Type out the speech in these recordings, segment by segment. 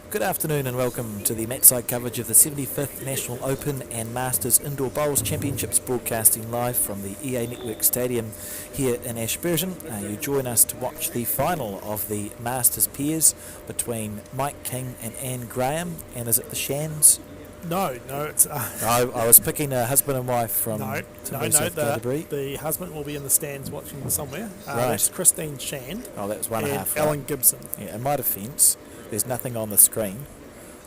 Good afternoon and welcome to the matchside coverage of the 75th National Open and Masters Indoor Bowls Championships, broadcasting live from the EA Network Stadium here in Ashburton. You join us to watch the final of the Masters pairs between Mike King and Anne Graham. And is it the Shans? No, it's... I was picking a husband and wife from South Canterbury. The husband will be in the stands watching somewhere. Right. That's Christine Shand. Oh, that was one and a half. Alan Gibson. Yeah, in my defence, there's nothing on the screen,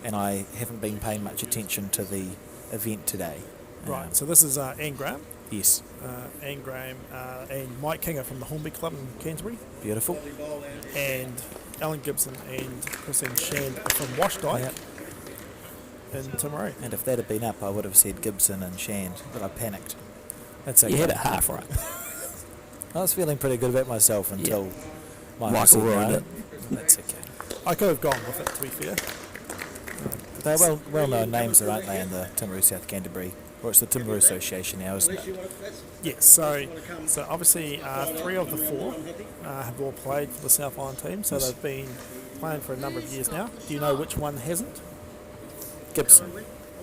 and I haven't been paying much attention to the event today. Right, so this is Anne Graham. Yes. Anne Graham and Mike King are from the Hornby Club in Canterbury. Beautiful. And Alan Gibson and Christine Shand are from Washdyke in Timaru. And if that had been up, I would have said Gibson and Shand, but I panicked. That's okay. You had it half right. I was feeling pretty good about myself until Michael ruined it. That's okay. I could have gone with it, to be fair. They're well-known names, aren't they, in the Timaru South Canterbury? Or it's the Timaru Association now, isn't it? Yes, so obviously 3 of the 4 have all played for the South Island team, so they've been playing for a number of years now. Do you know which one hasn't? Gibson.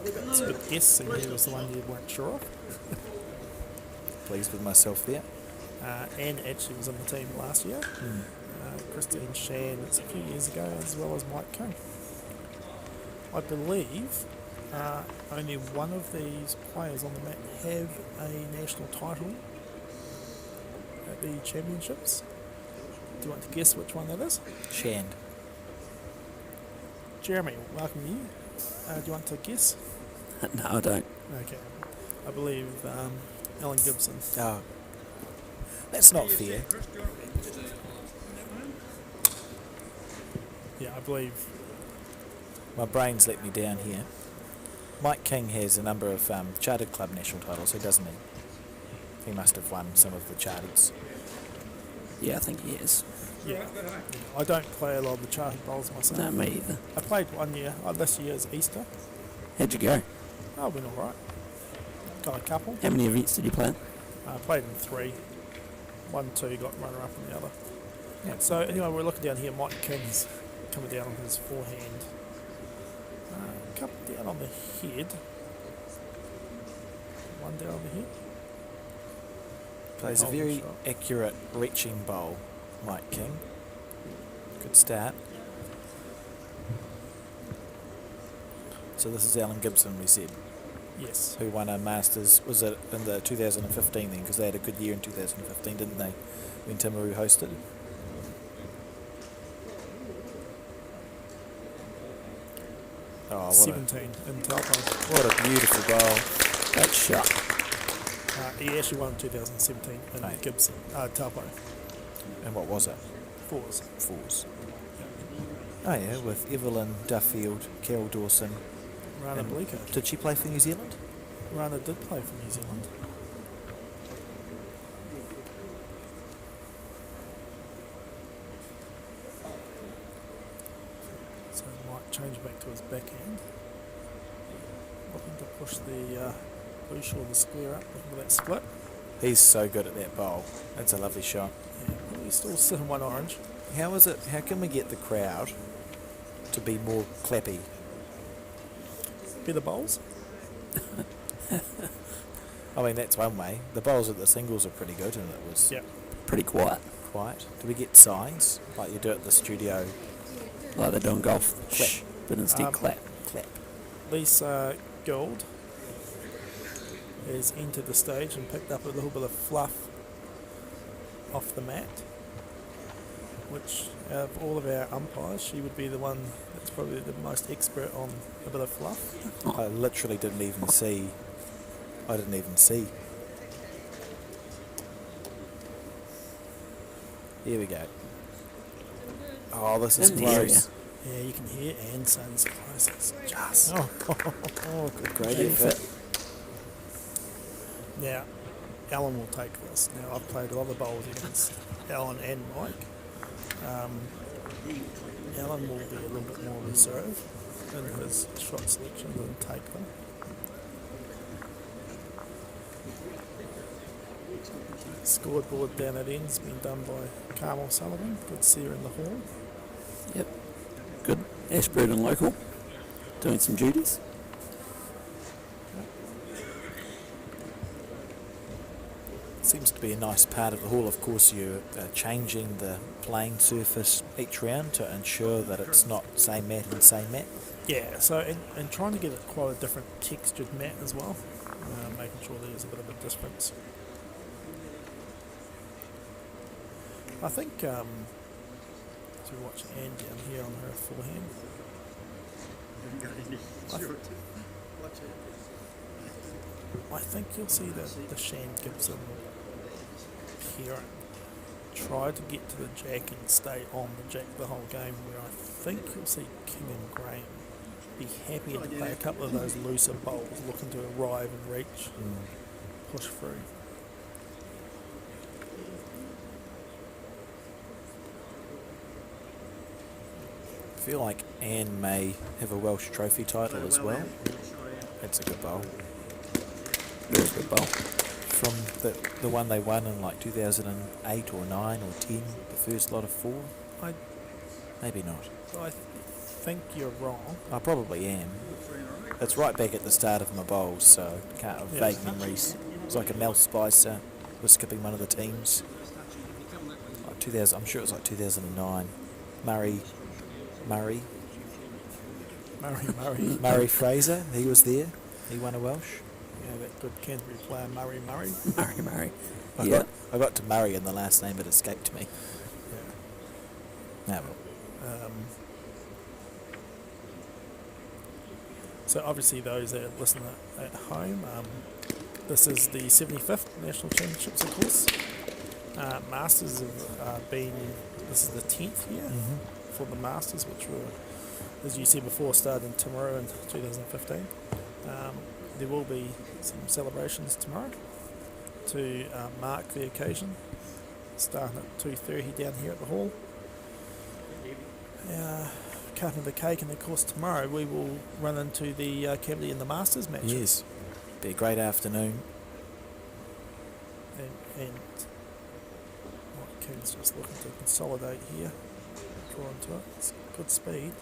That's a good guess, seeing he was the one you weren't sure of. Pleased with myself there. Anne actually was in the team last year. Christine Shand, it's a few years ago, as well as Mike King. I believe only one of these players on the mat have a national title at the championships. Do you want to guess which one that is? Shand. Jeremy, welcome you. Do you want to guess? No, I don't. Okay. I believe Alan Gibson. Oh. That's not fair. Yeah, I believe. My brain's let me down here. Mike King has a number of Chartered Club national titles, so doesn't he? He must have won some of the Charters. Yeah, I think he is. Yeah. I don't play a lot of the chartered bowls myself. No, me either. I played one year. This year's Easter. How'd you go? Oh, been alright. Got a couple. How many events did you play? I played in 3. 1, 2, got runner up in the other. Yeah. So anyway, we're looking down here. Mike King's coming down on his forehand. Couple down on the head. One down on the head. Plays a Golden very shot. accurate reaching bowl, Mike King. Good start. So this is Alan Gibson, we said, Yes. who won a Masters, was it in the 2015 then, because they had a good year in 2015, didn't they, when Timaru hosted? Oh, 17 in Taupo. what a beautiful bowl. Great shot. He actually won in 2017 in Right. Gibson, Taupo. And what was it? 4s. Fours. Oh yeah, with Evelyn Duffield, Carol Dawson. Rana And Bleeker. Did she play for New Zealand? Rana did play for New Zealand. So he might change back to his backhand. Looking to push the blue shore of the square up with that split. He's so good at that bowl. That's a lovely shot. Yeah, well, he's still sitting 1 orange. How is it? How can we get the crowd to be more clappy? Better bowls. I mean, that's one way. The bowls at the singles are pretty good, and it was Yeah. Pretty quiet. quiet. Do we get signs like you do at the studio? Like they're doing golf. Clap. Shh. But instead clap. Clap. Lisa Gould has entered the stage and picked up a little bit of fluff off the mat, which out of all of our umpires, she would be the one that's probably the most expert on a bit of fluff. I literally didn't even see. I didn't even see. Here we go. Oh, this is In the close. Yeah, you can hear Anne saying it's close. It's just. Oh, good, great Great effort. Now, Alan will take this. Now, I've played a lot of bowls against Alan and Mike. Alan will be a little bit more reserved in his shot selection and take them. Scoreboard down at end's been done by Carmel Sullivan. Good to see her in the hall. Yep. Good. Ashburton local. Doing some duties. Seems to be a nice part of the hall. Of course, you're changing the playing surface each round to ensure that it's not same mat and same mat. Yeah, so and trying to get it quite a different textured mat as well, making sure there's a bit of a difference. I think, as we watch Anne down here on her forehand, I think you'll see the Shan Gibson pairing try to get to the jack and stay on the jack the whole game, where I think you'll see King and Graham be happy to play a couple of those looser bowls, looking to arrive and reach, push through. I feel like Anne may have a Welsh Trophy title as well. That's a good bowl. Very good bowl. From the one they won in like 2008 or 9 or 10, the first lot of 4? I Maybe not. think you're wrong. I probably am. It's right back at the start of my bowls, so can't have vague memories. It was like a Mel Spicer was skipping one of the teams. Like 2000, I'm sure it was like 2009. Murray Murray. Fraser, he was there. He won a Welsh. Yeah, that good Canterbury player, Murray. Murray. I got to Murray and the last name, it escaped me. Yeah. No, well, So obviously those that listen at home, this is the 75th National Championships, of course. Masters have been, this is the 10th year for the Masters, which were, as you said before, started in Timaru in 2015. There will be some celebrations tomorrow to mark the occasion, starting at 2:30 down here at the hall. Cutting the cake, and of course tomorrow we will run into the Cavalier and the Masters match. yes. Be a great afternoon. And King's just looking to consolidate here, draw into it. It's good speed.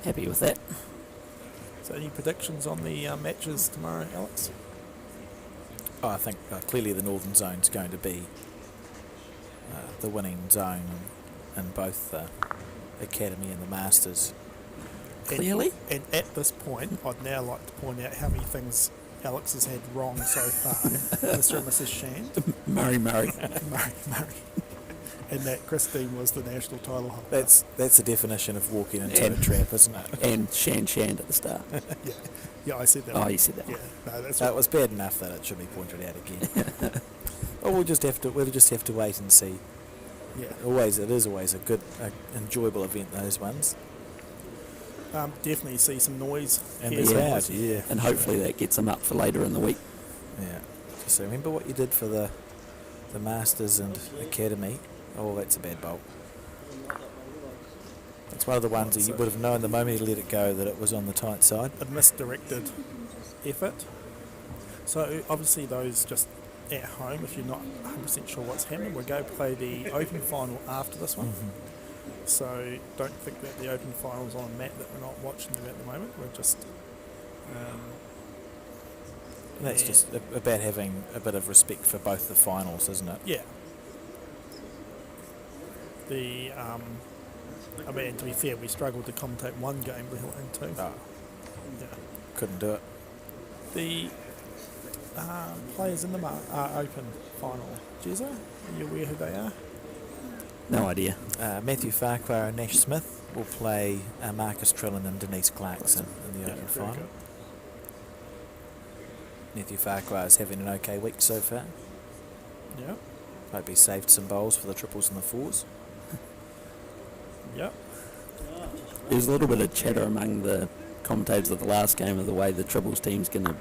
Happy with that. So any predictions on the matches tomorrow, Alex? Oh, I think clearly the Northern Zone's going to be the winning zone in both the Academy and the Masters. Clearly. And at this point, I'd now like to point out how many things Alex has had wrong so far. Mr. and Mrs. Shand. Murray. Murray. And that Christine was the national title holder. That's the definition of walking into a trap, isn't it? And Shand at the start. Yeah, I said that. Oh, you said that. Yeah, no, that's That right. was bad enough that it should be pointed out again. Oh, we'll just have to wait and see. Yeah. It is always a good, enjoyable event, those ones. Definitely see some noise. And hear be some loud, noise. yeah. And hopefully that gets them up for later in the week. Yeah. Just remember what you did for the Masters and Academy. Oh, that's a bad bolt. It's one of the ones that you would have known the moment you let it go that it was on the tight side. A misdirected effort. So obviously those just at home, if you're not 100% sure what's happening, we'll go play the Open final after this one. So don't think that the Open final's on a mat that we're not watching them at the moment. We're just That's just about having a bit of respect for both the finals, isn't it? yeah. The I mean, to be fair, we struggled to commentate one game, let alone two. Oh, Yeah. couldn't do it. The players in the Open final, Jezza, are you aware who they are? No idea. Matthew Farquhar and Nash Smith will play Marcus Trillin and Denise Clarkson in the Open very final. good. Matthew Farquhar is having an okay week so far. Yeah. Hope he saved some bowls for the triples and the fours. Yep. There's a little bit of chatter among the commentators of the last game of the way the Triples team's going to,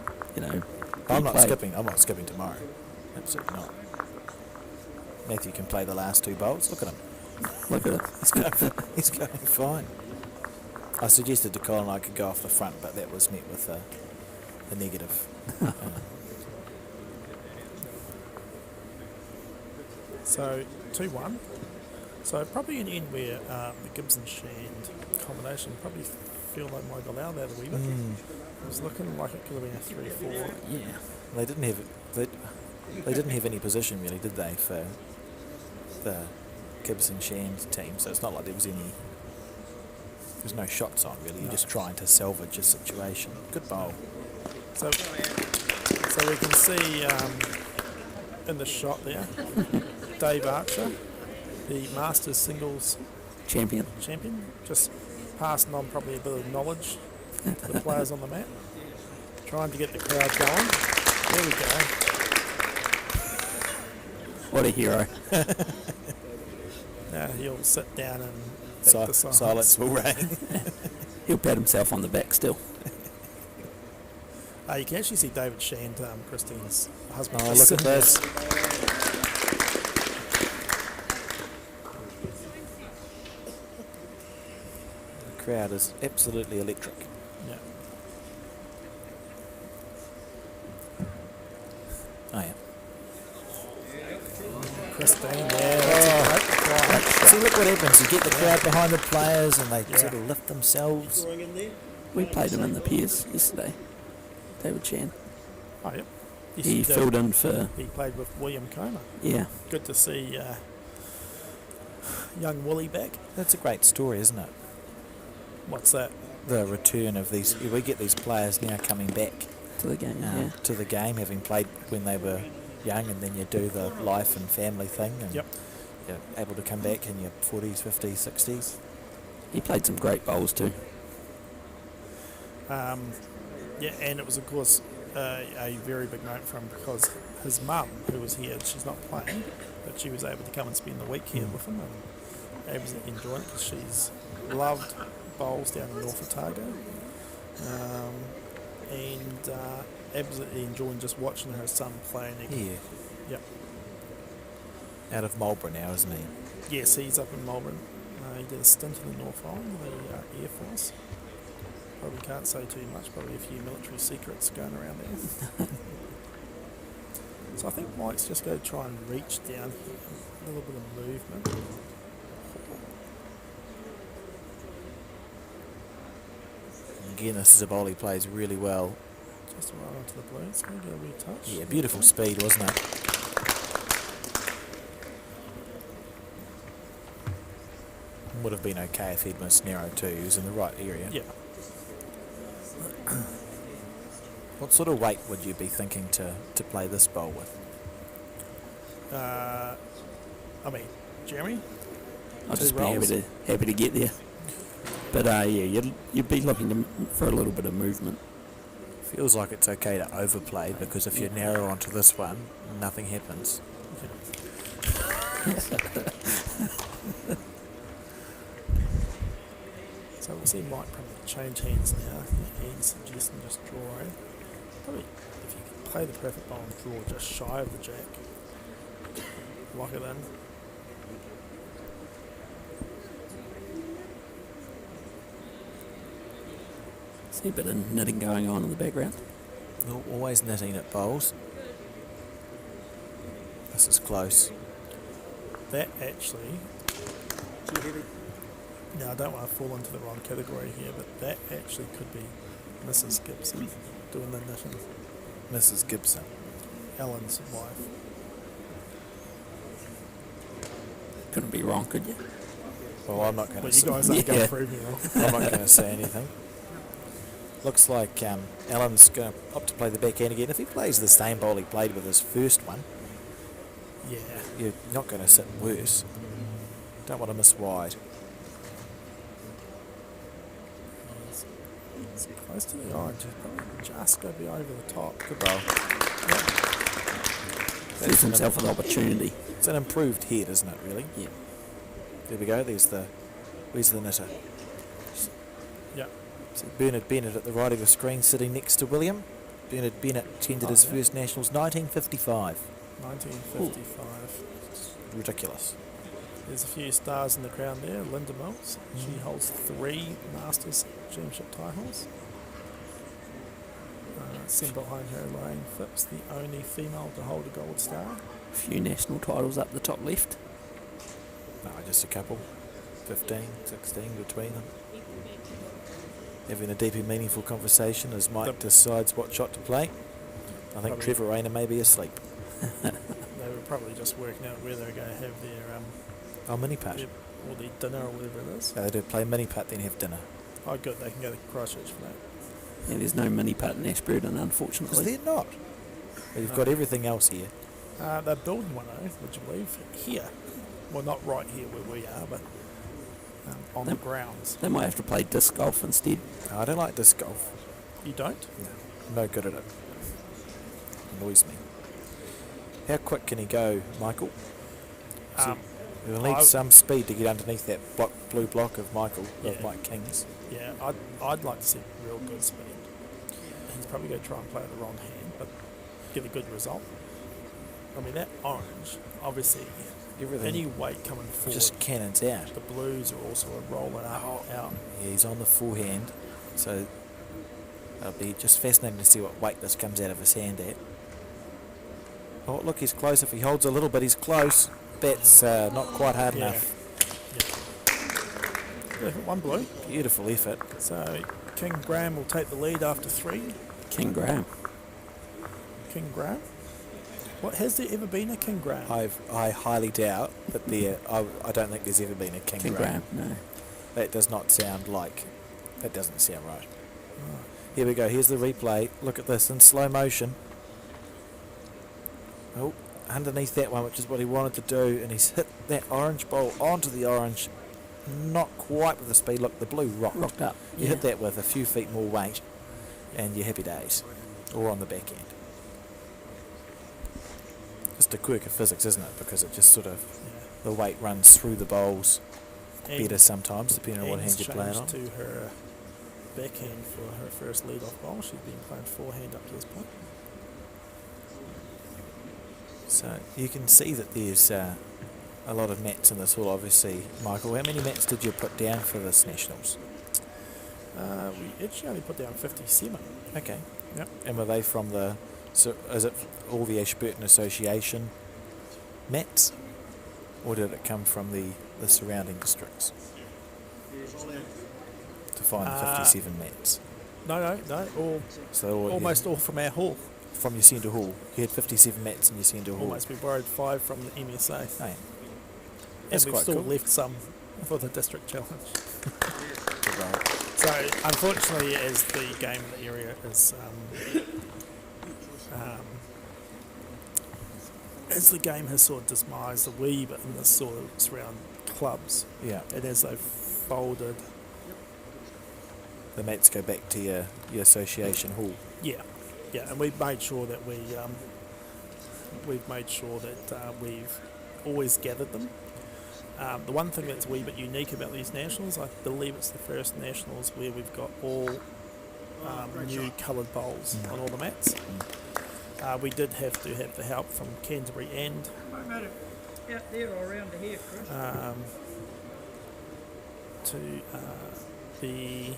I'm not play. skipping. I'm not skipping tomorrow. Absolutely not. Matthew can play the last two bowls. Look at him. Look at it. He's going fine. I suggested to Colin I could go off the front, but that was met with a negative. So 2-1. So probably an end where the Gibson-Shand combination probably feel they might allow that a wee bit. It was looking like it could have been a 3-4. Yeah. They didn't have they didn't have any position really, did they, for the Gibson Shand team? So it's not like there was no shots on really. You're just trying to salvage a situation. Good bowl. So we can see in the shot there, Dave Archer, the Masters singles Champion. champion, just passing on probably a bit of knowledge to the players on the mat, trying to get the crowd going. There we go. What a hero. Now he'll sit down and back the Silence will reign. He'll pat himself on the back still. You can actually see David Shand, Christine's husband. Oh, look at this. The crowd is absolutely electric. Yeah. Oh yeah. Christine, that's a great reply. See, look what happens. You get the crowd behind the players and they Yeah. sort of lift themselves. We played him in the Piers yesterday. David Chan. Oh, yep. Yes, He did. filled in for, He played with William Comer. yeah. Good to see young Wooly back. That's a great story, isn't it? What's that? The return of these. We get these players now coming back To the game, yeah. to the game, having played when they were young, and then you do the life and family thing, and Yep. you're able to come back in your 40s, 50s, 60s. He played some great bowls too. Yeah, and it was, of course, a very big note for him because his mum, who was here, she's not playing, but she was able to come and spend the week here with him and absolutely enjoying it because she's loved bowls down in North Otago and absolutely enjoying just watching her son playing again. Yeah. Yep. Out of Marlborough now, isn't he? Yes, he's up in Melbourne. He did a stint in the North Island, the Air Force. Probably can't say too much, probably a few military secrets going around there. So I think Mike's just going to try and reach down here, a little bit of movement. Again, this is a bowl he plays really well. Just right onto the blue. It's going to get a wee touch. Yeah, beautiful speed, wasn't it? Would have been okay if he'd missed narrow too. He was in the right area. Yeah. What sort of weight would you be thinking to play this bowl with? I mean, Jeremy? I'll Two just be rolls. happy to get there. But yeah, you'd be looking for a little bit of movement. Feels like it's okay to overplay because if you narrow onto this one, nothing happens. So we'll see Mike probably change hands now. He's suggesting just drawing. Probably if you could play the perfect bowl and draw just shy of the jack. Lock it in. See a bit of knitting going on in the background. Always knitting at bowls. This is close. That actually... Now, I don't want to fall into the wrong category here, but that actually could be Mrs. Gibson doing the knitting. Mrs. Gibson. Ellen's wife. Couldn't be wrong, could you? Well, I'm not going But to you guys aren't going Yeah. to prove me wrong. I'm not going to say anything. Looks like Alan's going to opt to play the backhand again. If he plays the same bowl he played with his first one, Yeah. you're not going to sit worse. Don't want to miss wide. It's close to the orange. It's probably just going to be over the top. Good bowl. Gives himself an opportunity. It's an improved head, isn't it, really? Yeah. There we go. Where's the knitter? Yeah. So Bernard Bennett at the right of the screen sitting next to William. Bernard Bennett tendered his first Nationals 1955. 1955. Ridiculous. There's a few stars in the crown there. Linda Mills. She holds 3 Masters Championship titles. Sitting behind her, Elaine Phipps, the only female to hold a gold star. A few national titles up the top left. No, just a couple. 15, 16 between them. Having a deep and meaningful conversation as Mike decides what shot to play. I think Probably. Trevor Rayner may be asleep. They were probably just working out where they were going to have their Oh, mini putt. or their dinner or whatever it is. No, they do play mini putt, then have dinner. Oh, good. They can go to Christchurch for that. Yeah, there's no mini putt in Ashburton, Because unfortunately. they're not. But you've got everything else here. They're building one, though, would you believe? Here. Well, not right here where we are, but on the grounds. They might have to play disc golf instead. I don't like disc golf. You don't? No, I'm no good at it. Annoys me. How quick can he go, Michael? Um, We'll need some speed to get underneath that blue block of Michael, Yeah. of Mike King's. yeah, I'd like to see real good speed. He's probably going to try and play with the wrong hand, but get a good result. I mean, that orange, obviously, Everything any weight coming forward, just cannons out. the blues are also rolling out. Yeah, he's on the forehand, so it'll be just fascinating to see what weight this comes out of his hand at. Oh, look, he's close. If he holds a little bit, he's close. That's not quite hard Yeah. enough. One blue. Beautiful effort. So King Graham will take the lead after 3. King Graham. King Graham. What, has there ever been a King Graham? I highly doubt that there. I don't think there's ever been a King Graham. No. That does not sound like. That doesn't sound right. Here we go. Here's the replay. Look at this in slow motion. Oh, underneath that one, which is what he wanted to do, and he's hit that orange ball onto the orange. Not quite with the speed. Look, the blue rocked. Up. You hit that with a few feet more weight, and you're happy days. Or on the back end. Just a quirk of physics, isn't it? Because it just sort of, the weight runs through the bowls better sometimes, depending on what hand you're playing on. to her backhand for her first lead-off bowl. She's been playing forehand up to this point. So you can see that there's a lot of mats in this hall, obviously. Michael, how many mats did you put down for this Nationals? We actually only put down 57. Okay. Yep. And were they from the, so is it all the Ashburton Association mats? Or did it come from the surrounding districts? To find 57 mats. No. All So all, almost all from our hall. from your centre hall. You had 57 mats in your centre hall. Almost. We borrowed 5 from the MSA. Oh, yeah. And That's we've quite still cool. left some for the district challenge. Good roll. So, unfortunately, as the game in the area is, as the game has sort of demised a wee bit in this sort of surround clubs, Yeah. and as they've folded, The mats go back to your association hall. yeah, and we've made sure that we've always gathered them. The one thing that's a wee bit unique about these nationals, I believe it's the first nationals where we've got all new coloured bowls on all the mats. We did have to have the help from Canterbury and Out there or around to here, Chris? to the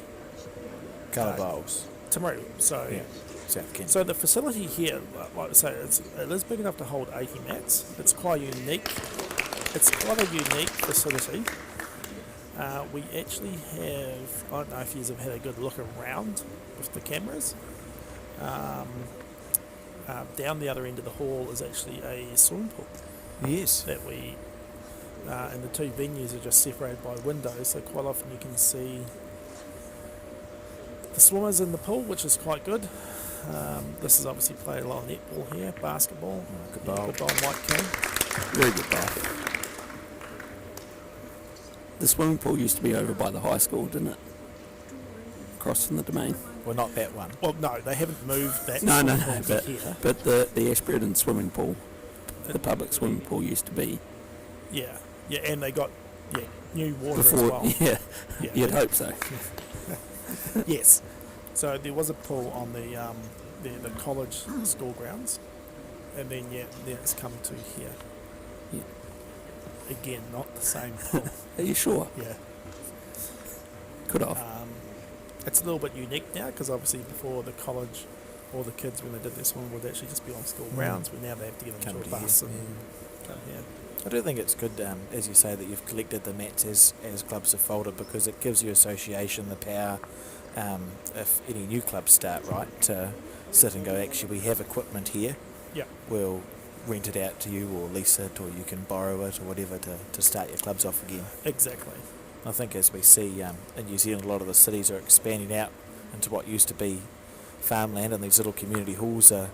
Colour bowls. Timaru. So, Yeah. South Kent. so the facility here, like I say, it is big enough to hold 80 mats. It's quite unique. It's quite a unique facility. We actually have, I don't know if you have had a good look around with the cameras. Down the other end of the hall is actually a swimming pool Yes. that we, and the two venues are just separated by windows, so quite often you can see the swimmers in the pool, which is quite good. This is obviously played a lot of netball here, basketball. Good bowl. Good bowl, Mike King. Very good bowl. The swimming pool used to be over by the high school, didn't it? Across from the Domain. Well, not that one. Well, no, they haven't moved that No, swimming pool to but, here. but the Ashburton swimming pool, the public swimming pool used to be Yeah, and they got new water before, as well. yeah, Yeah. you'd hope so. Yes. So there was a pool on the college school grounds, and then it's come to here. Yeah. Again, not the same pool. Are you sure? Yeah. Could have. It's a little bit unique now because obviously before the college, all the kids when they did their swimming would actually just be on school grounds, but now they have to get them Come to a to bus here. and come here. I do think it's good, as you say, that you've collected the mats as clubs have folded, because it gives your association the power, if any new clubs start, right, to sit and go, actually, we have equipment here, Yeah. we'll rent it out to you or lease it, or you can borrow it or whatever to start your clubs off again. Exactly. I think as we see in New Zealand, a lot of the cities are expanding out into what used to be farmland, and these little community halls are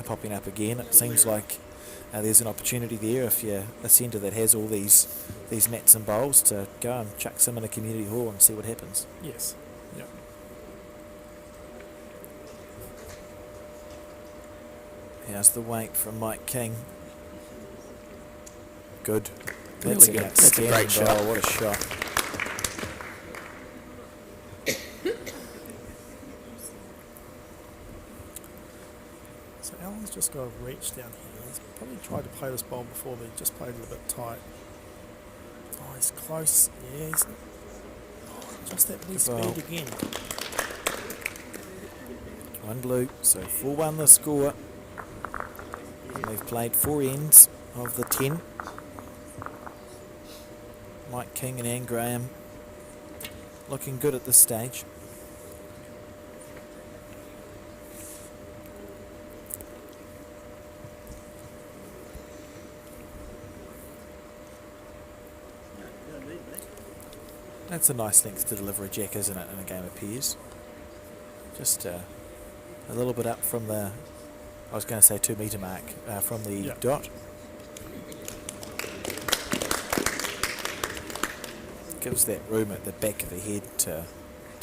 popping up again. It seems like there's an opportunity there if you're a centre that has all these mats and bowls to go and chuck some in a community hall and see what happens. Yes. Yeah. How's the weight from Mike King? Good. Really That's good. an That's a outstanding great shot. bowl. What a shot. So Alan's just got a reach down here. He's probably tried to play this ball before, but he just played it a bit tight. Oh, he's close. Yeah, he's just that wee Good ball. speed again. One blue, so 4-1 the score. And they've played 4 ends of the 10. Mike King and Anne Graham looking good at this stage. That's a nice length to deliver a jack, isn't it, in a game of pairs? Just a little bit up from the, I was going to say 2 metre mark, from the Yeah. dot. Gives that room at the back of the head to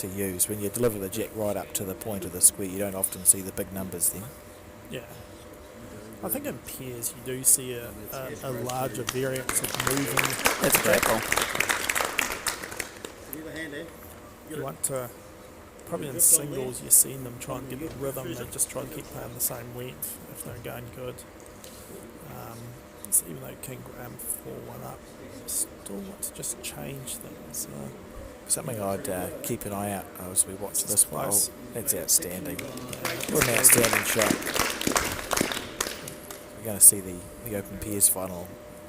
use. When you deliver the jack right up to the point of the square, you don't often see the big numbers then. Yeah. I think in pairs you do see a larger variance of moving. That's a great ball. You want to, probably in singles you're seeing them try and get the rhythm, they just try and keep playing the same length if they're going good. So even though King Graham 4-1 up, still want to just change things. Something I'd keep an eye out as we watch this bowl. close. That's outstanding. What an outstanding shot. We're going to see the Open Pairs final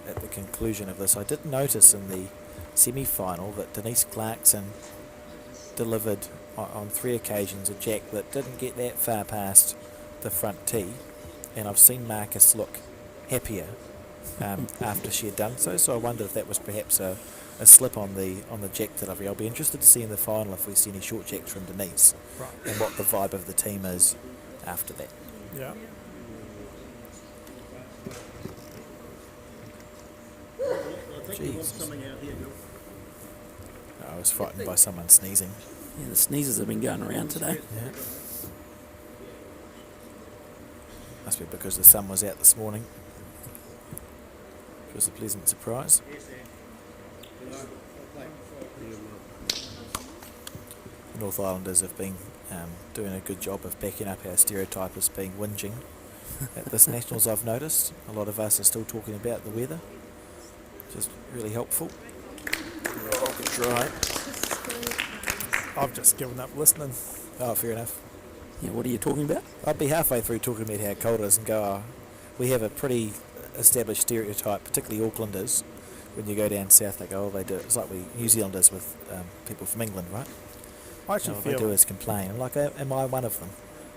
at the conclusion of this. I did notice in the semi-final that Denise Clarkson delivered on 3 occasions a jack that didn't get that far past the front tee, and I've seen Marcus look happier after she had done so. So I wondered if that was perhaps a slip on the jack delivery. I'll be interested to see in the final if we see any short jacks from Denise, Right. and what the vibe of the team is after that. Yeah. Jeez. I was frightened by someone sneezing. Yeah, the sneezes have been going around today. Yeah. Must be because the sun was out this morning. It was a pleasant surprise. The North Islanders have been doing a good job of backing up our stereotype as being whinging. At this Nationals, I've noticed a lot of us are still talking about the weather, which is really helpful. Oh, good try. I've just given up listening. Oh, fair enough. Yeah, what are you talking about? I'd be halfway through talking about how cold it is and go, oh, we have a pretty established stereotype, particularly Aucklanders. When you go down south, they go, oh, they do. It's like we New Zealanders with people from England, right? I actually All they do feel is complain. I'm like, am I one of them?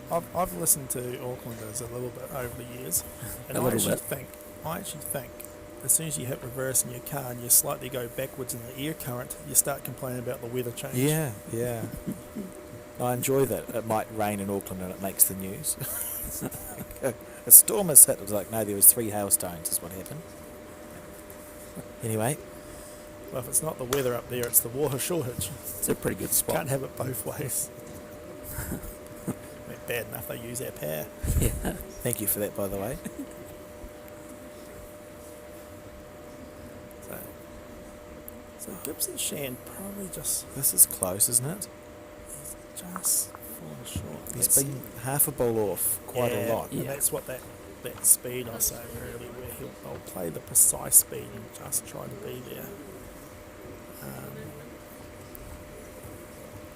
I've listened to Aucklanders a little bit over the years, and A I little actually think as soon as you hit reverse in your car and you slightly go backwards in the air current, you start complaining about the weather change. Yeah, yeah. I enjoy that. It might rain in Auckland and it makes the news. A storm has hit. It was like, no, there was 3 hailstones is what happened. Anyway, Well, if it's not the weather up there, it's the water shortage. It's a pretty good spot. Can't have it both ways. Bad enough they use our power. Yeah. thank you for that, by the way. So Gibson Shan probably just This is close, isn't it? fallen short. He's That's- been half a ball off quite a lot. And Yeah. that's what that speed I was saying earlier, where he'll play the precise speed and just try to be there.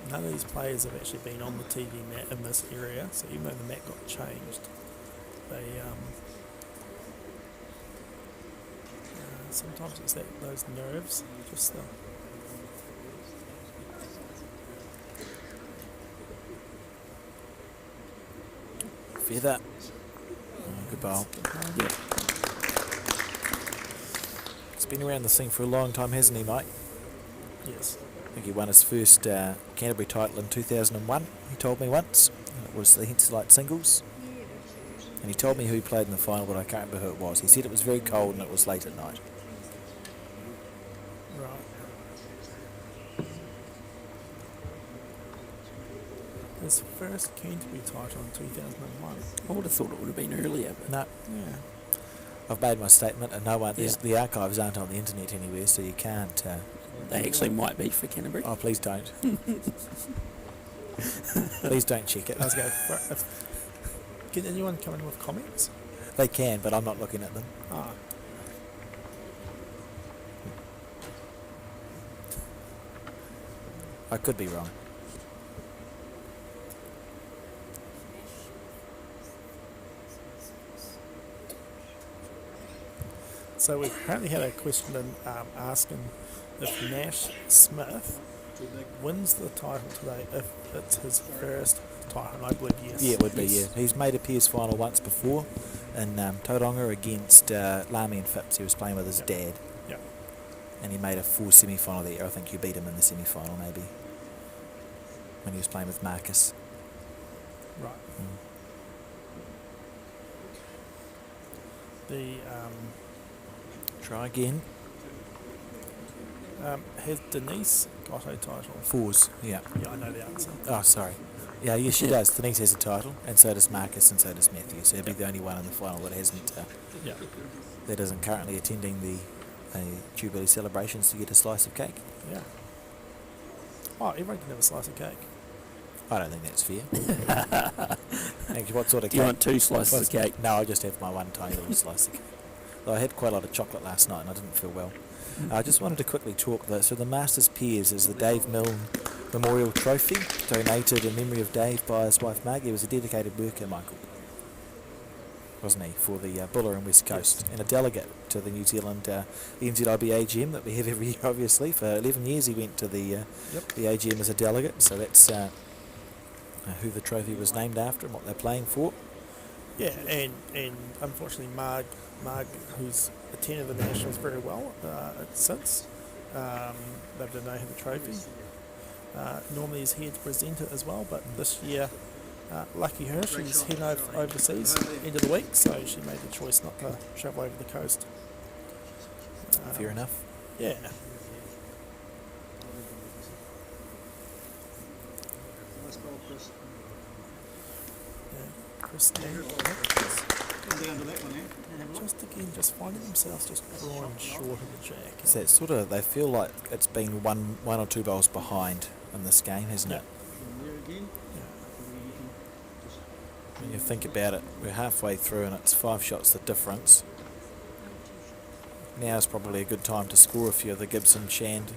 None of these players have actually been on the TV mat in this area, so even though the mat got changed, they Sometimes it's those nerves, just the Feather. Good bowl. Yeah. He's been around the scene for a long time, hasn't he, Mike? yes. I think he won his first Canterbury title in 2001, he told me once. And it was the Henselite Singles. And he told me who he played in the final, but I can't remember who it was. He said it was very cold and it was late at night. Right. His first Canterbury title in 2001. I would have thought it would have been earlier, but No, Yeah. I've made my statement, and no one. Yeah. The archives aren't on the internet anywhere, so you can't. they actually might be for Canterbury. Oh, please don't. Please don't check it. I was going. Can anyone come in with comments? They can, but I'm not looking at them. Ah. I could be wrong. So we've apparently had a question in, asking if Nash Smith wins the title today, if it's his first title, and I believe yes. Yeah, it would be, Yes. yeah. He's made a Peers final once before in Tauranga against Lamy and Phipps. He was playing with his Yep. dad. Yep. And he made a full semi-final there. I think you beat him in the semi-final, maybe, when he was playing with Marcus. Right. Mm. The Try again. has Denise got a title? Fours, yeah. Yeah, I know the answer. Oh, sorry. Yeah, yes, she does. Denise has a title, and so does Marcus, and so does Matthew. So he'll be the only one in the final that hasn't, Yeah. that isn't currently attending the Jubilee celebrations to get a slice of cake. Yeah. Oh, everyone can have a slice of cake. I don't think that's fair. Actually, what sort of Do you cake? want 2 slices of cake? No, I just have my one tiny little slice of cake. Though I had quite a lot of chocolate last night and I didn't feel well. I just wanted to quickly talk though. So the Masters Peers is the Dave Milne Memorial Trophy, donated in memory of Dave by his wife Margie. He was a dedicated worker, Michael, wasn't he, for the Buller and West Coast, and a delegate to the New Zealand the NZIB AGM that we have every year, obviously. For 11 years he went to the AGM as a delegate, so that's who the trophy was named after and what they're playing for. Yeah, and unfortunately Marg, who's attended the Nationals very well since, they've donated the trophy. Normally he's here to present it as well, but this year, lucky her, she's heading overseas end of the week, so she made the choice not to travel over the coast. Fair enough. Yeah. Nice ball, Chris. Christine, Come down to that one, eh? And have a look. just finding themselves just drawing short of the jack. So it's sort of, they feel like it's been one or two bowls behind in this game, hasn't it? From there again. When you think about it, we're halfway through and it's 5 shots the difference. Now is probably a good time to score a few of the Gibson-Shand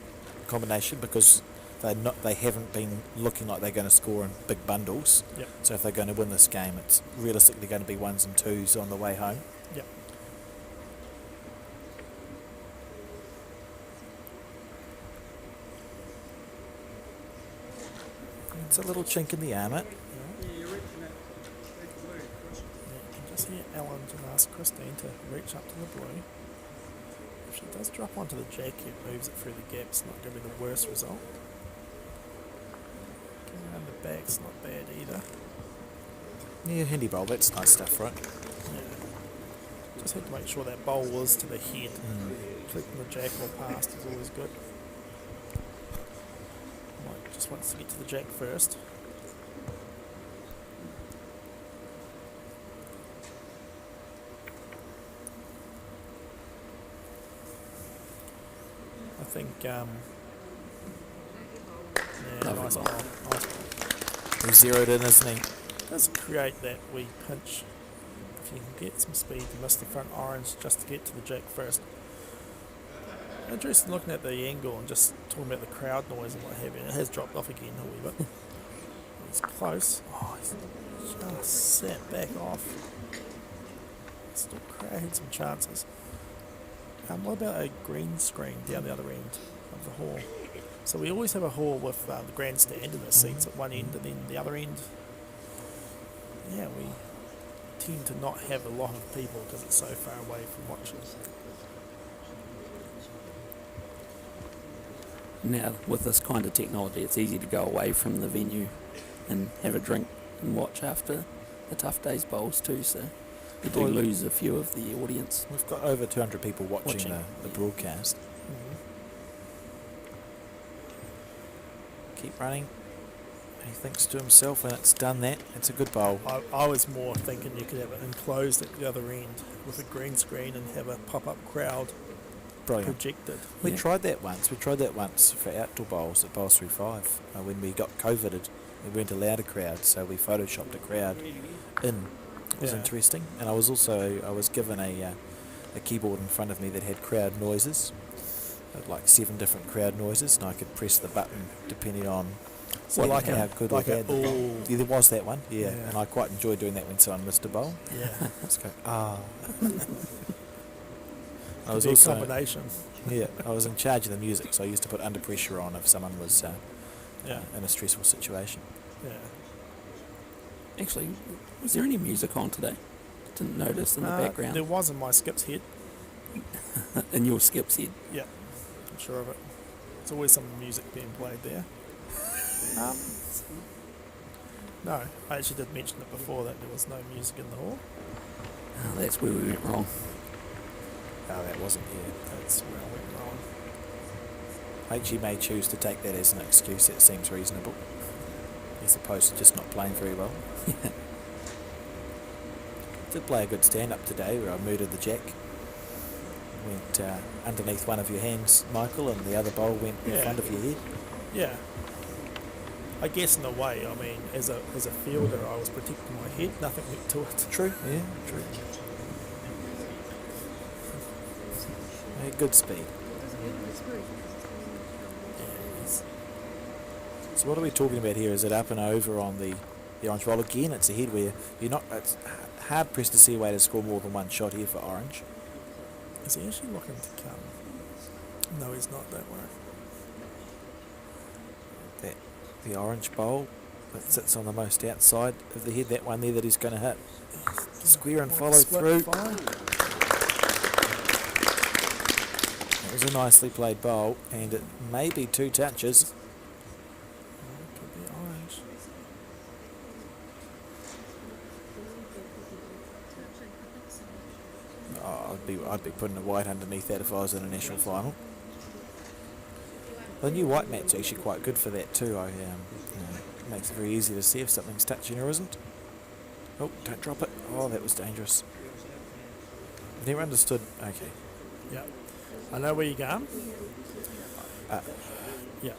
combination because they haven't been looking like they're going to score in big bundles. Yep. So if they're going to win this game, it's realistically going to be 1s and 2s on the way home. Yep. It's a little chink in the armour. Yeah, you're reaching that blue, Chris. Yeah, you can just hear Ellen just ask Christine to reach up to the blue. If she does drop onto the jack, it moves it through the gap. It's not going to be the worst result. Getting around the back's not bad either. Yeah, handy bowl, that's nice stuff, right? Yeah. Just had to make sure that bowl was to the head. Clicking the jack or past is always good. Mike just wants to get to the jack first. I think, yeah, Lovely nice ball. ball, nice ball. He's zeroed in, isn't he? Does create that wee pinch. If you can get some speed to miss the front orange just to get to the jack first. Interesting looking at the angle and just talking about the crowd noise and what have you. It has dropped off again a wee bit. It's close. Oh, he's just sat back off. Still created some chances. What about a green screen down the other end of the hall? So we always have a hall with the grandstand and the seats at one end, and then the other end. Yeah, we tend to not have a lot of people because it's so far away from watchers. Now, with this kind of technology, it's easy to go away from the venue and have a drink and watch after the Tough Days bowls too, so you do lose a few of the audience. We've got over 200 people watching. The broadcast. Keep running. He thinks to himself, and it's done that. It's a good bowl. I was more thinking you could have it enclosed at the other end with a green screen and have a pop-up crowd Brilliant. projected. We Yeah. tried that once. We tried that once for outdoor bowls at Bowls 35 when we got COVIDed. We weren't allowed a crowd, so we photoshopped a crowd in. It was Yeah. interesting, and I was given a keyboard in front of me that had crowd noises, like 7 different crowd noises, and I could press the button depending on So like how a good like or a bad the bowl. ooh. Yeah, there was that one, yeah, Yeah. and I quite enjoyed doing that when someone missed a bowl. Yeah, Let's go. Ah. I could was be a also combination. yeah, I was in charge of the music, so I used to put Under Pressure on if someone was Yeah, in a stressful situation. yeah. Actually, was there any music on today? Didn't notice in the background. There was in my skip's head. In your skip's head. Yeah, I'm sure of it. There's always some music being played there. No, I actually did mention it before that there was no music in the hall. Oh, that's where we went wrong. Oh, that wasn't here. That's where I went wrong. HE may choose to take that as an excuse. It seems reasonable, as opposed to just not playing very well. Did play a good stand-up today where I murdered the jack. Went underneath one of your hands, Michael, and the other bowl went in Yeah. front of your head. Yeah. I guess in a way, I mean, as a fielder, I was protecting my head. Nothing went to it. True, yeah, true. Good speed. Yeah, So what are we talking about here? Is it up and over on the Orange Bowl again? It's a head where you're not. It's hard pressed to see a way to score more than one shot here for Orange. is he actually looking to come? No, he's not. Don't worry. The Orange Bowl that sits on the most outside of the head. That one there that he's going to hit. Square and follow Split through. fine. It was a nicely played bowl, and it may be 2 touches. Could be Orange. Oh, I'd be putting a white underneath that if I was in a national final. The new white mat's actually quite good for that too. It makes it very easy to see if something's touching or isn't. Oh, don't drop it. Oh, that was dangerous. I've never understood. Okay. Yeah. I know where you're going. Uh, Yeah.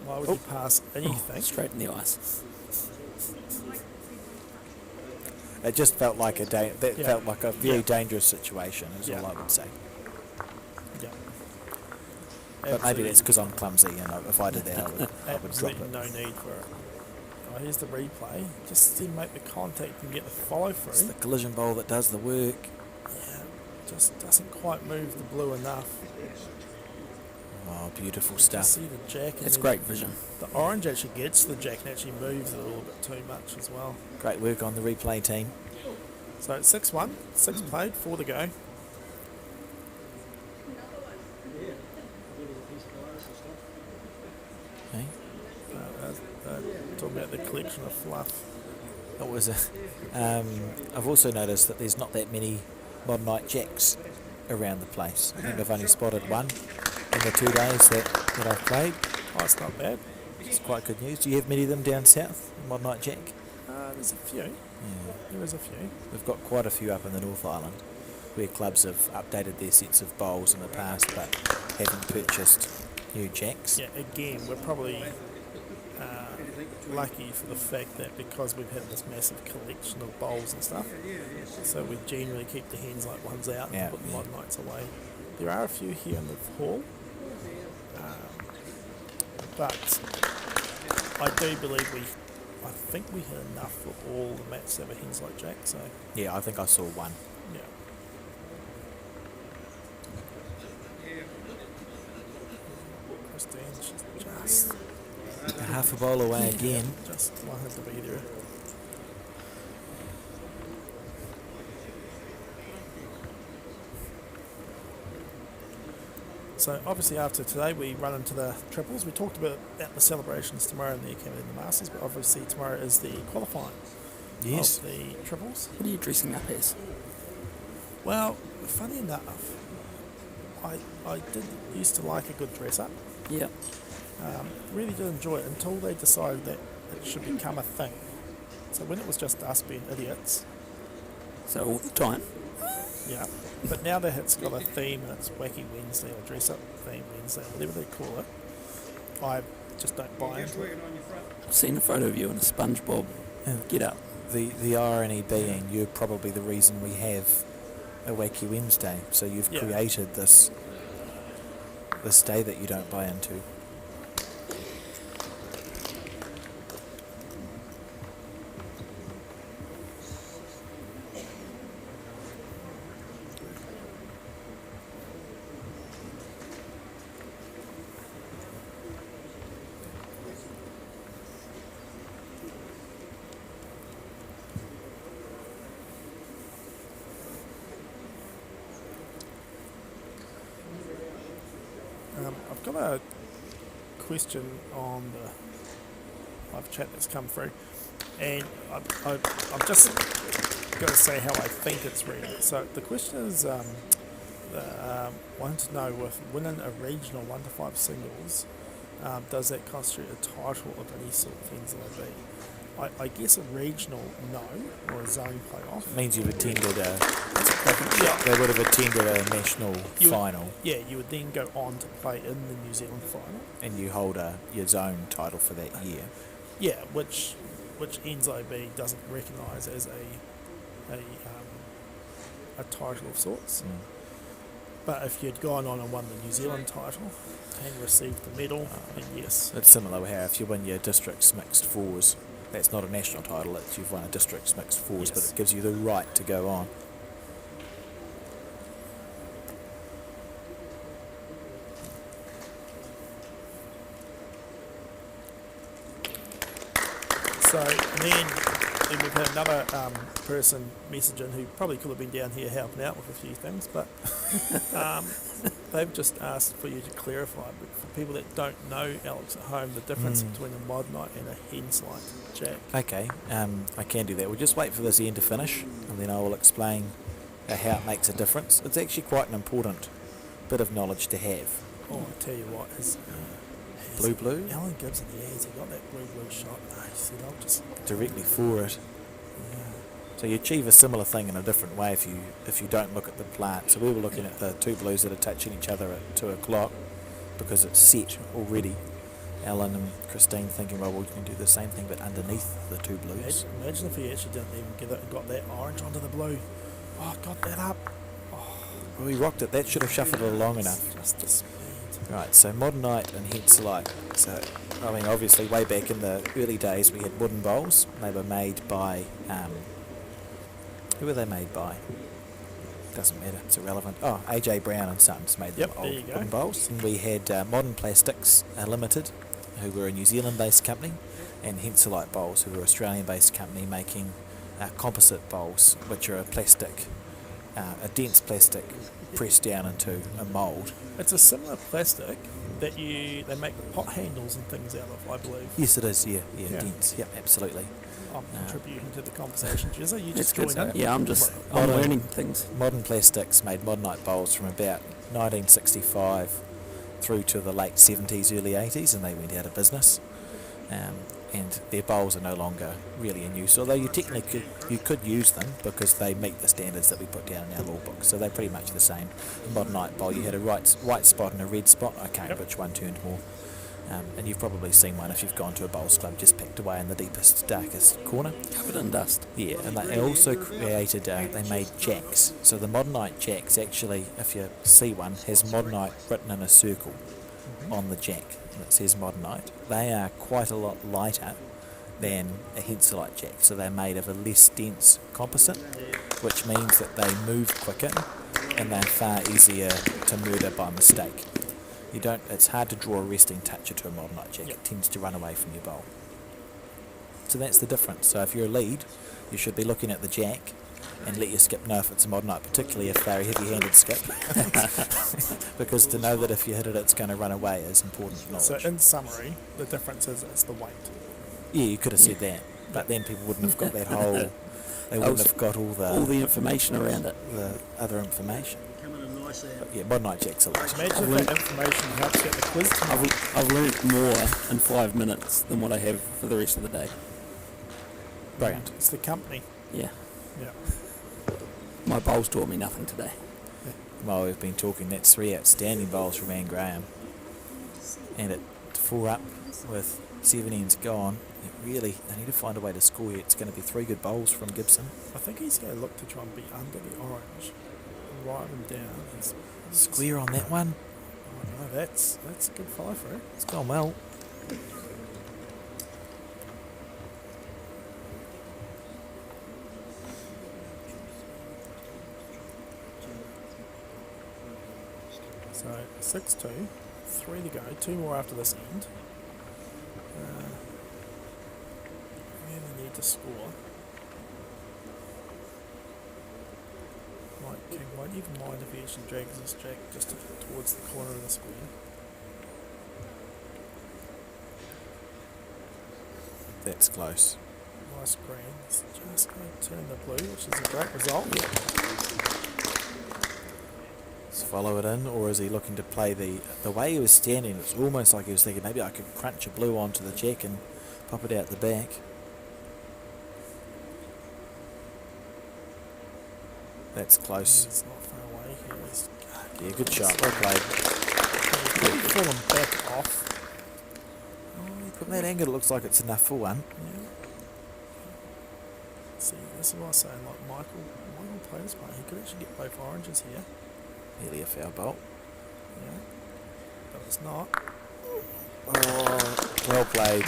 Why would Oh. you pass anything? Straight in the ice. It just felt like Yeah. felt like a very Yeah. dangerous situation. Is Yeah. all I would say. Yeah. But maybe that's because I'm clumsy, and if I did that, I would drop Absolutely it. no need for it. Oh, here's the replay. Just see make the contact and get the follow It's through. the collision bowl that does the work. Yeah, just doesn't quite move the blue enough. Oh, beautiful You stuff. see the jack. And That's then great vision. The orange actually gets the jack and actually moves it a little bit too much as well. Great work on the replay team. So it's 6-1, 6 played, 4 to go. Okay. Talking about the collection of fluff. It was I've also noticed that there's not that many Modern Night Jacks around the place. I think I've only spotted one in the 2 days that I've played. Oh, it's not bad. It's quite good news. Do you have many of them down south, Modern Night Jack? There's a few. Yeah. There is a few. We've got quite a few up in the North Island where clubs have updated their sets of bowls in the past but haven't purchased new jacks. Yeah, again, we're probably lucky for the fact that because we've had this massive collection of bowls and stuff, so we generally keep the hens like ones out Yeah, and put the yeah. Modern Nights away. There are a few here in the hall, but I do believe I think we had enough for all the mats that were hens like Jack, so Yeah, I think I saw one. yeah. Christine, she's just Half a bowl away again. just wanted to be there. So obviously after today we run into the triples. We talked about the celebrations tomorrow in the Academy and the Masters, but obviously tomorrow is the qualifying Yes. of the triples. What are you dressing up as? Well, funny enough, I did used to like a good dress up. Yeah. Really did enjoy it until they decided that it should become a thing. So when it was just us being idiots, So all the time. yeah. But now that it's got a theme and it's Wacky Wednesday or Dress Up Theme Wednesday, whatever they call it, I just don't buy Just into it. working on your front. I've seen a photo of you in a SpongeBob get up. The irony being you're probably the reason we have a Wacky Wednesday. So you've Yeah. created this day that you don't buy into. I've got a question on the live chat that's come through, and I'm just going to say how I think it's reading. So the question is, wanting to know with winning a regional 1 to 5 singles, does that constitute a title of any sort of NZIB? I guess a regional, no, or a zone playoff. It means you've attended a. Yeah. They would have attended a national You- final, Yeah, you would then go on to play in the New Zealand final. and you hold your zone title for that year. Yeah, which NZIB doesn't recognise as a title of sorts. Mm. But if you'd gone on and won the New Zealand title and received the medal, then yes. It's similar how if you win your districts mixed fours, that's not a national title. It's you've won a districts mixed fours, but Yes. it gives you the right to go on. So then we've had another person messaging who probably could have been down here helping out with a few things, but they've just asked for you to clarify, but for people that don't know, Alex, at home, the difference between a Modnite and a Henslite jack. Okay, I can do that. We'll just wait for this end to finish, and then I will explain how it makes a difference. It's actually quite an important bit of knowledge to have. Oh, I tell you what, his Blue, Alan Gibson, yeah, he's got that blue shot. No, he said, I'll just, directly for it. yeah. So you achieve a similar thing in a different way if you don't look at the plant. So we were looking at the two blues that are touching each other at 2 o'clock because it's set already. Alan and Christine thinking, well, we can do the same thing but underneath the two blues. Imagine if he actually didn't even get it and got that orange onto the blue. Oh, got that up. Well, we rocked it. That should have shuffled it along enough. Just the speed. Right, so Modernite and Henselite. So, I mean, obviously, way back in the early days, we had wooden bowls. They were made by, who were they made by? Doesn't matter, it's irrelevant. Oh, AJ Brown and Sons made them Yep, old there you go. wooden bowls. And we had Modern Plastics Limited, who were a New Zealand-based company, and Henselite Bowls, who were an Australian-based company making composite bowls, which are a plastic, a dense plastic pressed down into a mould. It's a similar plastic that they make the pot handles and things out of, I believe. Yes, it is. Yeah, Yeah. dense. Yep, absolutely. I'm contributing to the conversation, Jezza. You It's just good. joined in. Yeah, I'm just Modern- learning things. Modern Plastics made Modernite bowls from about 1965 through to the late 70s, early 80s, and they went out of business. And their bowls are no longer really in use, although you technically could use them because they meet the standards that we put down in our law book. So they're pretty much the same. The Modernite bowl, you had a white spot and a red spot. I can't remember which one turned more. And you've probably seen one if you've gone to a bowls club, just packed away in the deepest, darkest corner. Covered in dust. Yeah, and they also created, they made jacks. So the Modernite jacks actually, if you see one, has Modernite written in a circle on the jack, and it says Modernite. They are quite a lot lighter than a Henselite jack, so they're made of a less dense composite, which means that they move quicker and they're far easier to murder by mistake. You don't. It's hard to draw a resting toucher to a modern night jack. Yep. It tends to run away from your bowl. So that's the difference. So if you're a lead, you should be looking at the jack and let your skip know if it's a modern night, particularly if they're a heavy-handed skip. Because to know that if you hit it, it's going to run away is important knowledge. So in summary, the difference is it's the weight. Yeah, you could have said that, but then people wouldn't have got that whole. They wouldn't have got all the information around it. the other information. Coming in nice there. But yeah, modern night jack's a lot. Imagine if that information helps you at the quiz tomorrow. I've learnt more in 5 minutes than what I have for the rest of the day. Brilliant. It's the company. Yeah. Yeah. My bowls taught me nothing today. Well, we've been talking. That's 3 outstanding bowls from Anne Graham, and at 4 up with 7 ends gone. Really, they need to find a way to score here. It's going to be 3 good bowls from Gibson. I think he's going to look to try and be under the orange and write them down. Square on that one. Oh, no, that's a good follow through. It's gone well. So 6-2, 3 to go, 2 more after this end. Really need to score. Mike King won't even mind if he actually drags this jack just towards the corner of the square. That's close. Nice green. It's just going to turn the blue, which is a great result. Let's follow it in, or is he looking to play the way he was standing? It's almost like he was thinking maybe I could crunch a blue onto the jack and pop it out the back. That's close. It's not far away here. He's Yeah, good shot. Well played. maybe fallen back off. From that angle, it looks like it's enough for one. Yeah. See, this is what I was saying. Like Michael played this one. He could actually get both oranges here. Nearly a foul bolt. Yeah. But it's not. Oh, well played.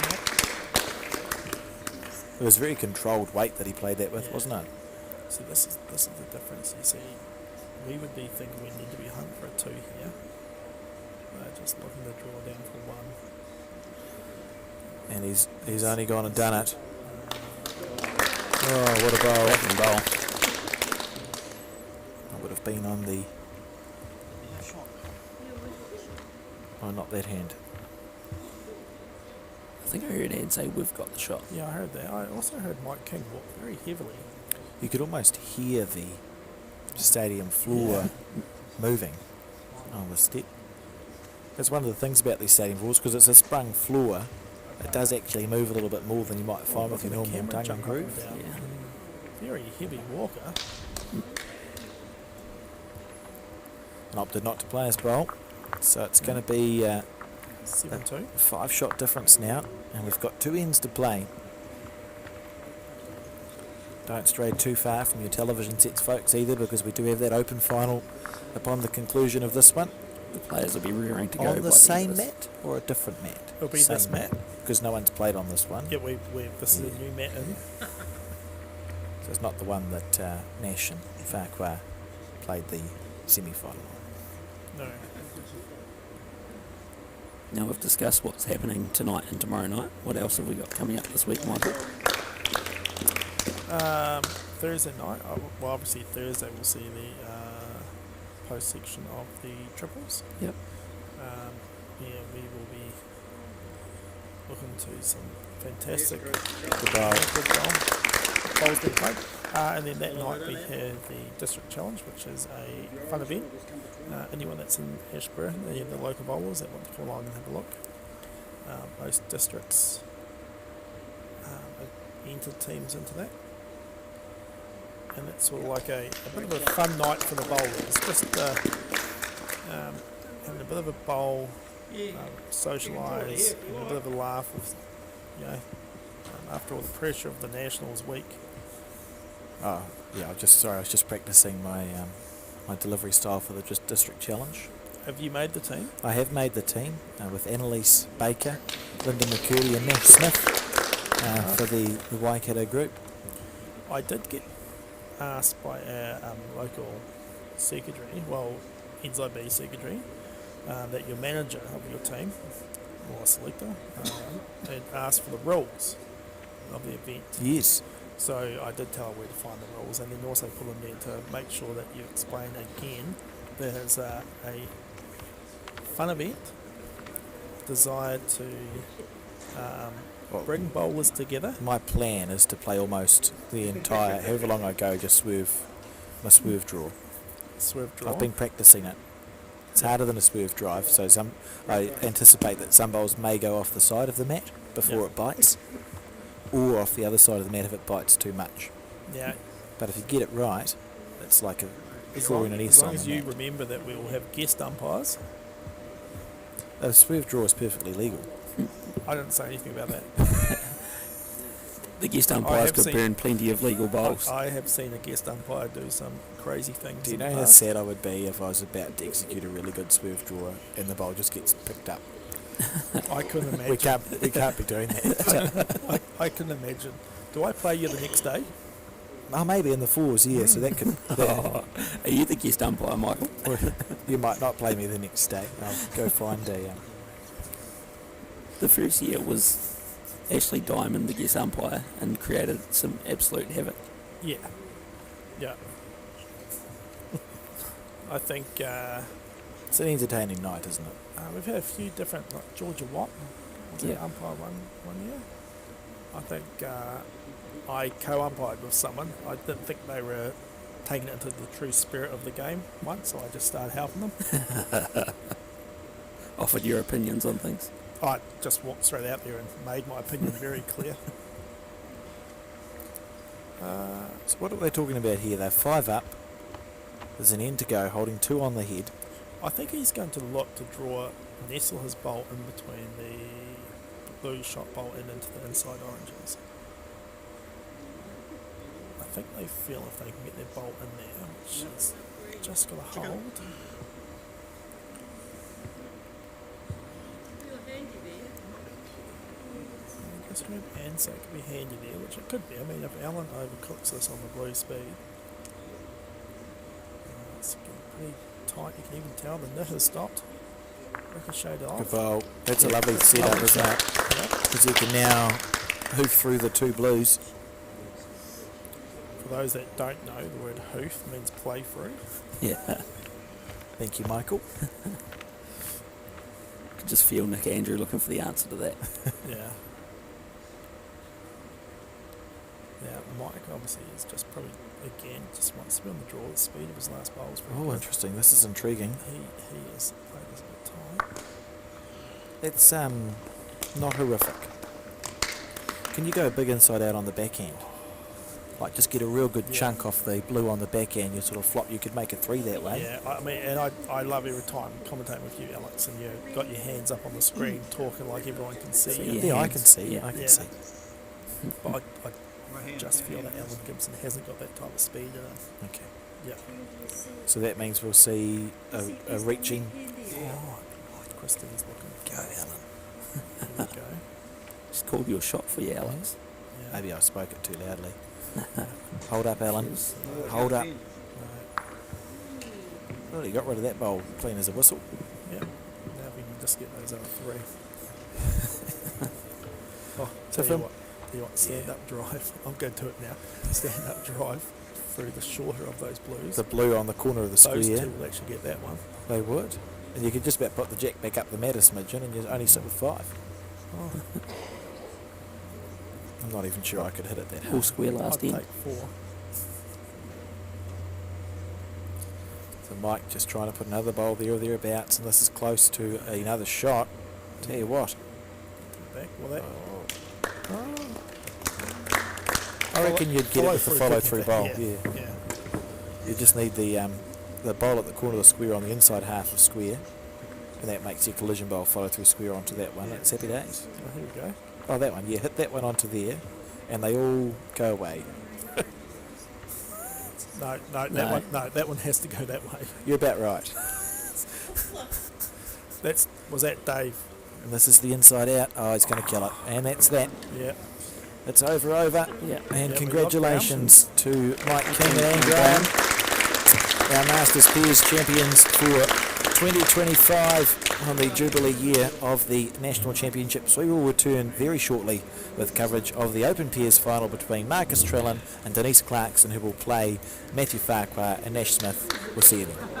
It was very controlled weight that he played that with, Yeah. wasn't it? See, this is the difference. You see, we would be thinking we need to be hunting for a 2 here. They're just looking to draw down for 1. And he's only gone and done it. Oh, what a bowl. Cracking bowl. I would have been on the... Oh, not that hand. I think I heard Ed say we've got the shot. Yeah, I heard that. I also heard Mike King walk very heavily. You could almost hear the stadium floor moving on the step. That's one of the things about these stadium floors, because it's a sprung floor. It does actually move a little bit more than you might find with your normal tongue and groove. Yeah. Very heavy walker. And opted not to play his bowl. So it's going to be 7-2. a 5-shot difference now, and we've got 2 ends to play. Don't stray too far from your television sets, folks, either, because we do have that open final upon the conclusion of this one. The players will be rearing to go. On by the end same of this. mat or a different mat? It'll be Same this mat. because no one's played on this one. Yeah, this is a new mat in. So it's not the one that Nash and Farquhar played the semi-final on. No. Now we've discussed what's happening tonight and tomorrow night. What else have we got coming up this week, Michael? Thursday night, well, obviously Thursday we'll see the post section of the triples. Yep. Yeah, we will be looking to some fantastic Good bowl. bowls being played. And then that night we have the District Challenge, which is a fun event. Anyone that's in Ashburton, the local bowlers that want to call on and have a look. Most districts have entered teams into that. And it's sort of like a bit of a fun night for the bowlers. Just having a bit of a bowl, socialise, having a bit of a laugh with, after all the pressure of the Nationals week. Oh, yeah, I was just practicing my my delivery style for the District Challenge. Have you made the team? I have made the team with Annalise Baker, Linda McCurdy and Nash Smith for the Waikato group. I did get asked by our local secretary, NZIB secretary, that your manager of your team or selector had asked for the rules of the event. Yes. So I did tell her where to find the rules, and then also put them there to make sure that you explain again. There's a fun event designed to bring bowlers together. My plan is to play almost the entire, however long I go, just my swerve draw. Swerve draw. I've been practicing it. It's harder than a swerve drive, so I anticipate that some bowls may go off the side of the mat before it bites, or off the other side of the mat if it bites too much. Yeah. But if you get it right, it's like drawing an As S long on as the you mat. remember that we will have guest umpires. A swerve draw is perfectly legal. I didn't say anything about that. The guest I umpires have could seen- burn plenty of legal bowls. I have seen a guest umpire do some crazy things. Do you in know the how past. sad I would be if I was about to execute a really good swerve draw and the bowl just gets picked up? I couldn't imagine. We can't be doing that. I couldn't imagine. Do I play you the next day? Oh, maybe in the fours, yeah. So that could. Oh, are you the guest umpire, Michael? You might not play me the next day. I'll go find a. The first year was Ashley Diamond, the guest umpire, and created some absolute havoc. Yeah. Yeah. I think It's an entertaining night, isn't it? we've had a few different, like Georgia Watt was Yeah. an umpire one year. I think I co-umpired with someone. I didn't think they were taking it into the true spirit of the game once, so I just started helping them. Offered your opinions on things. I just walked straight out there and made my opinion very clear. So what are they talking about here? They're 5 up. There's an end to go, holding 2 on the head. I think he's going to look to nestle his bolt in between the blue shot bolt and into the inside oranges. I think they feel if they can get their bolt in there, which is just got to hold. I guess Herb Anzac could be handy there, which it could be. I mean, if Alan overcooks this on the blue speed, it's getting pretty tight. You can even tell the knit has stopped. Ricocheted off. Good bowl. That's a lovely setup, isn't it? Because you can now hoof through the 2 blues. For those that don't know, the word hoof means play through. Yeah. Thank you, Michael. Could just feel Nick Andrew looking for the answer to that. Yeah. Now, Mike obviously is just probably, again, just wants to be on the draw. The speed of his last bowl was pretty Oh, good. interesting. This is intriguing. He has played this a bit tight. It's not horrific. Can you go big inside out on the back end? Like just get a real good chunk off the blue on the back end. You sort of flop. You could make a 3 that way. Yeah, I mean, and I love every time commentating with you, Alex, and you've got your hands up on the screen talking like everyone can see So you. yeah. I hands. can see. Yeah. I can Yeah. see. But I My hand, just feel hand. that Alan Gibson hasn't got that type of speed in him. Okay. Yeah. So that means we'll see a reaching. Oh, Christine's looking. Go, Alan. There we go. Just called you a shot for you, Alex. Yeah. Maybe I spoke it too loudly. Hold up, Alan. Hold up. No. Well, you got rid of that bowl clean as a whistle. Yeah. Now we can just get those other 3. Oh, So tell from- you what, stand up drive. I'm going to do it now. Stand up drive through the shorter of those blues. The blue on the corner of the Those square. 2 will actually get that one. They would. And you could just about put the jack back up the mat a smidgen and you only sit with 5. Oh, I'm not even sure I could hit it that All hard. square I'd last end. take 4. So Mike just trying to put another bowl there or thereabouts, and this is close to another shot. Tell you what. Back. Well, that. I reckon you'd get it with the follow-through bowl. Yeah. Yeah. You just need the bowl at the corner of the square on the inside half of square, and that makes your collision bowl follow through square onto that one. It's happy days. Well, here we go. Oh, that one. Yeah, hit that one onto there, and they all go away. No, that one has to go that way. You're about right. Was that Dave? And this is the inside out. Oh, he's going to kill it. And that's that. Yeah. It's over. Yeah. And Yeah, congratulations to Mike King and Anne Graham, our Masters Pairs champions for 2025 on the Jubilee year of the National Championships. We will return very shortly with coverage of the Open Pairs final between Marcus Trellin and Denise Clarkson, who will play Matthew Farquhar and Nash Smith. We'll see you then.